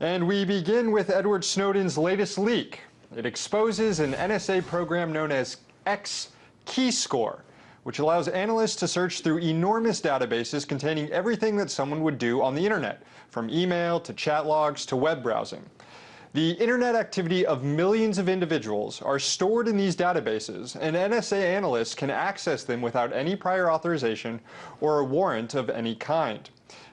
And we begin with Edward Snowden's latest leak. It exposes an NSA program known as XKeyscore, which allows analysts to search through enormous databases containing everything that someone would do on the internet, from email to chat logs to web browsing. The internet activity of millions of individuals are stored in these databases, and NSA analysts can access them without any prior authorization or a warrant of any kind.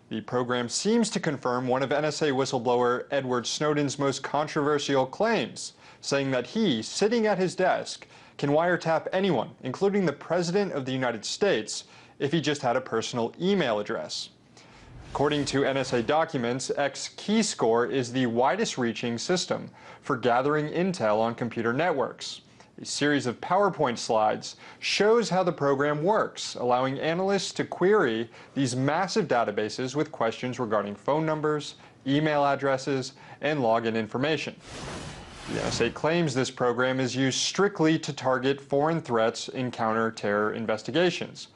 The program seems to confirm one of NSA whistleblower Edward Snowden's most controversial claims, saying that he, sitting at his desk, can wiretap anyone, including the President of the United States, if he just had a personal email address. According to NSA documents, XKeyscore is the widest-reaching system for gathering intel on computer networks. A series of PowerPoint slides shows how the program works, allowing analysts to query these massive databases with questions regarding phone numbers, email addresses, and login information. The NSA claims this program is used strictly to target foreign threats in counter-terror investigations.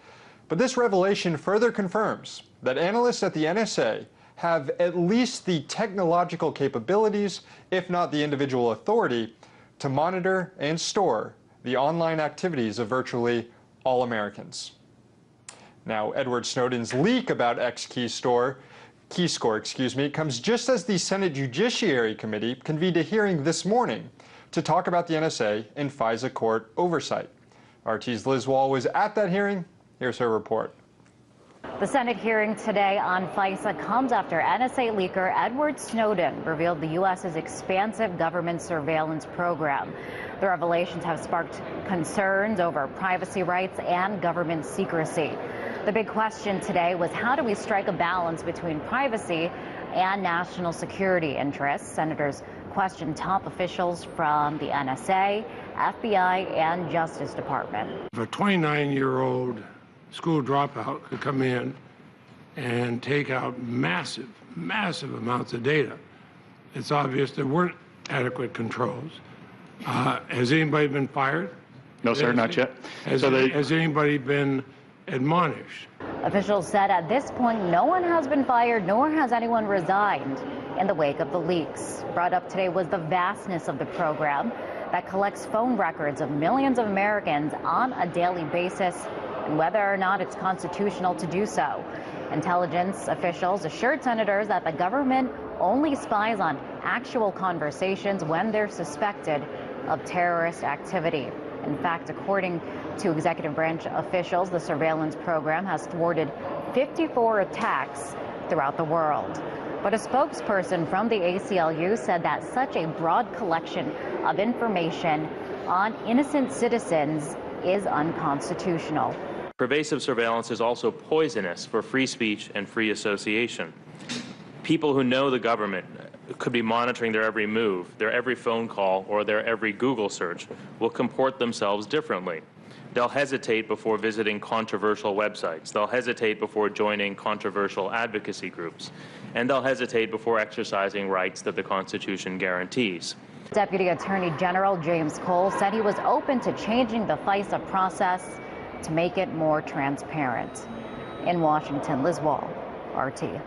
But this revelation further confirms that analysts at the NSA have at least the technological capabilities, if not the individual authority, to monitor and store the online activities of virtually all Americans. Now, Edward Snowden's leak about XKeyscore comes just as the Senate Judiciary Committee convened a hearing this morning to talk about the NSA and FISA court oversight. RT's Liz Wall was at that hearing. Here's her report. The Senate hearing today on FISA comes after NSA leaker Edward Snowden revealed the U.S.'s expansive government surveillance program. The revelations have sparked concerns over privacy rights and government secrecy. The big question today was, how do we strike a balance between privacy and national security interests? Senators questioned top officials from the NSA, FBI, and Justice Department. If a 29-year-old school dropout could come in and take out massive amounts of data, it's obvious there weren't adequate controls. Has anybody been fired? No, sir, not yet. Has anybody been admonished? Officials said at this point no one has been fired, nor has anyone resigned in the wake of the leaks. Brought up today was the vastness of the program that collects phone records of millions of Americans on a daily basis, and whether or not it's constitutional to do so. Intelligence officials assured senators that the government only spies on actual conversations when they're suspected of terrorist activity. In fact, according to executive branch officials, the surveillance program has thwarted 54 attacks throughout the world. But a spokesperson from the ACLU said that such a broad collection of information on innocent citizens is unconstitutional. Pervasive surveillance is also poisonous for free speech and free association. People who know the government could be monitoring their every move, their every phone call, or their every Google search will comport themselves differently. They'll hesitate before visiting controversial websites. They'll hesitate before joining controversial advocacy groups. And they'll hesitate before exercising rights that the Constitution guarantees. Deputy Attorney General James Cole said he was open to changing the FISA process to make it more transparent. In Washington, Liz Wall, RT.